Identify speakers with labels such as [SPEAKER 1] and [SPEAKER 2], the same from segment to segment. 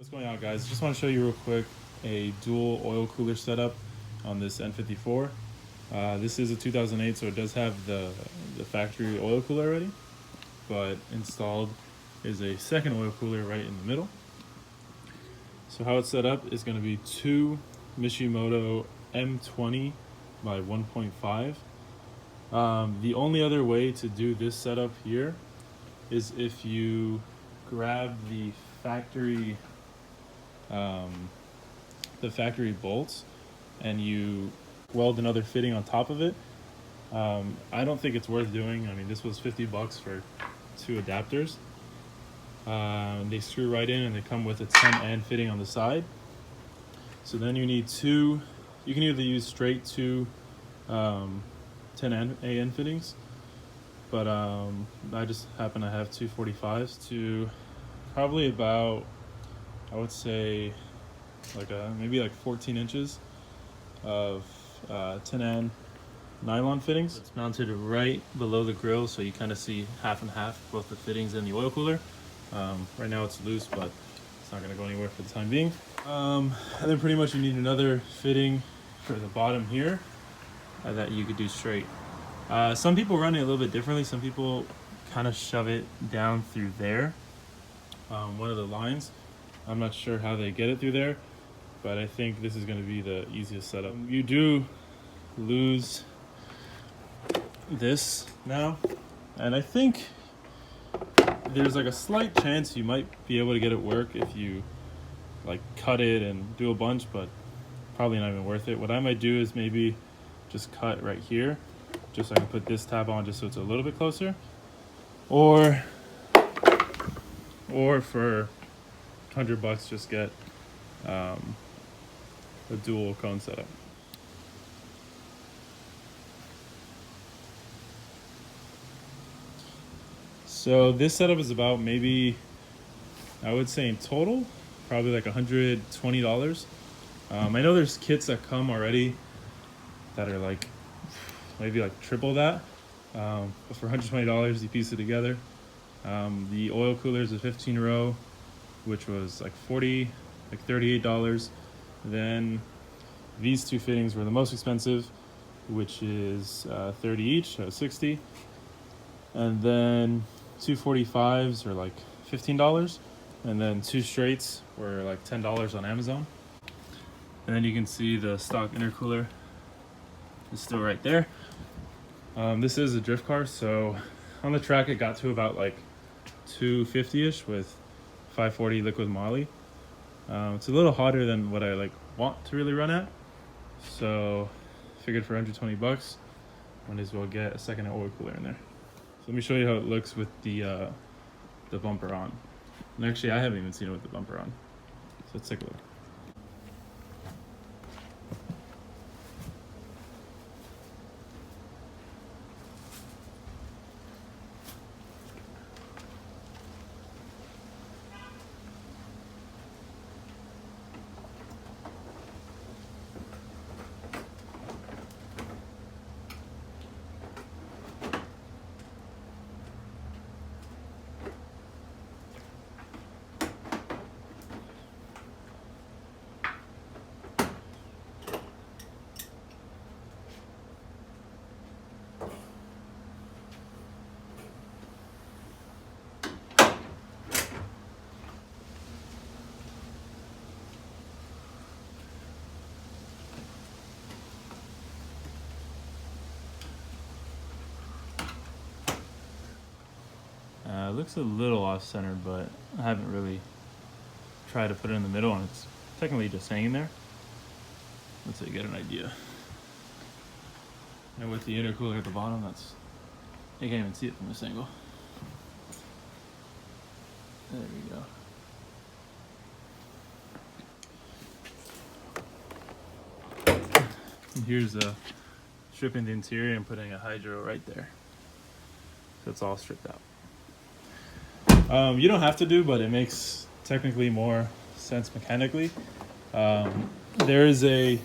[SPEAKER 1] What's going on, guys? Just want to show you real quick a dual oil cooler setup on this N54. This is a 2008, so it does have the factory oil cooler already, but installed is a second oil cooler right in the middle. So how it's set up is going to be two Mishimoto M20 by 1.5. The only other way to do this setup here is if you grab the factory bolts and you weld another fitting on top of it. I don't think it's worth doing. I mean, this was $50 for two adapters. They screw right in and they come with a 10N fitting on the side. So then you need two. You can either use straight two 10AN fittings, but I just happen to have 245s to probably about, I would say, like maybe like 14 inches of 10N nylon fittings. It's mounted right below the grill, so you kind of see half and half, both the fittings and the oil cooler. Right now it's loose, but it's not going to go anywhere for the time being. And then pretty much you need another fitting for the bottom here that you could do straight. Some people run it a little bit differently. Some people kind of shove it down through there, one of the lines. I'm not sure how they get it through there, but I think this is going to be the easiest setup. You do lose this now, and I think there's like a slight chance you might be able to get it work if you like cut it and do a bunch, but probably not even worth it. What I might do is maybe just cut right here, just so I can put this tab on just so it's a little bit closer, or for $100 just get a dual cone setup. So this setup is about, maybe I would say in total probably like $120. I know there's kits that come already that are like maybe like triple that, but for $120 you piece it together. The oil cooler is a 15 row, which was like $38. Then these two fittings were the most expensive, which is 30 each, so 60. And then 245s are like $15, and then two straights were like $10 on Amazon. And then you can see the stock intercooler is still right there. This is a drift car, so on the track it got to about like 250-ish with 540 liquid moly. It's a little hotter than what I like want to really run at, so figured for $120 might as well get a second oil cooler in there. So let me show you how it looks with the bumper on. And actually I haven't even seen it with the bumper on, so let's take a look. It looks a little off-center, but I haven't really tried to put it in the middle, and it's technically just hanging there. Let's get an idea. And with the intercooler at the bottom, you can't even see it from this angle. There we go. And here's stripping the interior and putting a hydro right there. So it's all stripped out. You don't have to do, but it makes technically more sense mechanically. There is a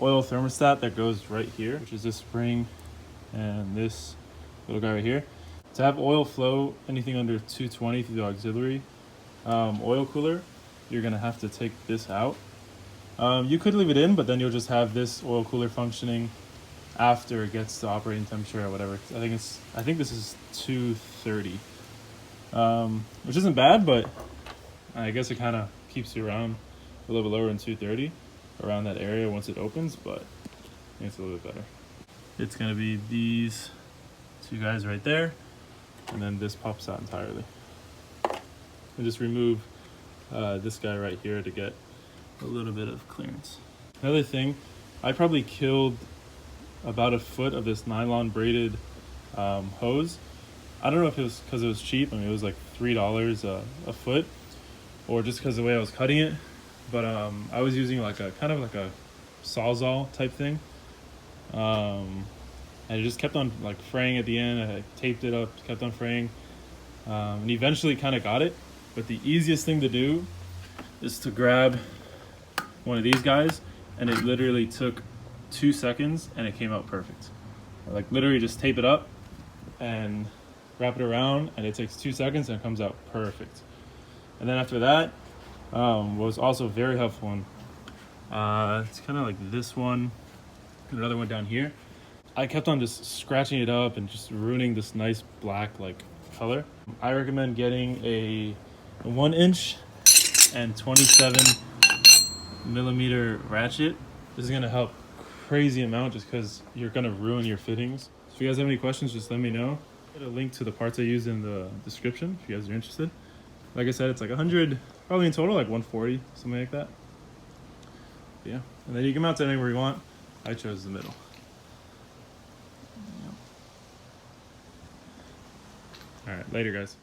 [SPEAKER 1] oil thermostat that goes right here, which is this spring and this little guy right here. To have oil flow anything under 220 through the auxiliary oil cooler, you're gonna have to take this out. You could leave it in, but then you'll just have this oil cooler functioning after it gets to operating temperature or whatever. I think this is 230, which isn't bad, but I guess it kind of keeps you around a little bit lower than 230, around that area once it opens, but I think it's a little bit better. It's gonna be these two guys right there, and then this pops out entirely. And just remove this guy right here to get a little bit of clearance. Another thing, I probably killed about a foot of this nylon braided hose. I don't know if it was because it was cheap. I mean, it was like $3 a foot, or just because of the way I was cutting it. But I was using like a kind of like a sawzall type thing, and it just kept on like fraying at the end. I taped it up, kept on fraying, and eventually kind of got it. But the easiest thing to do is to grab one of these guys, and it literally took 2 seconds and it came out perfect. Like literally just tape it up and wrap it around, and it takes 2 seconds and it comes out perfect. And then after that, was also very helpful one. It's kind of like this one, another one down here. I kept on just scratching it up and just ruining this nice black like color. I recommend getting a 1-inch and 27 millimeter ratchet. This is gonna help crazy amount just because you're gonna ruin your fittings. So if you guys have any questions, just let me know. I'll put a link to the parts I use in the description if you guys are interested. Like I said, it's like 100, probably in total like 140, something like that. But yeah, and then you can mount it anywhere you want. I chose the middle. All right, later guys.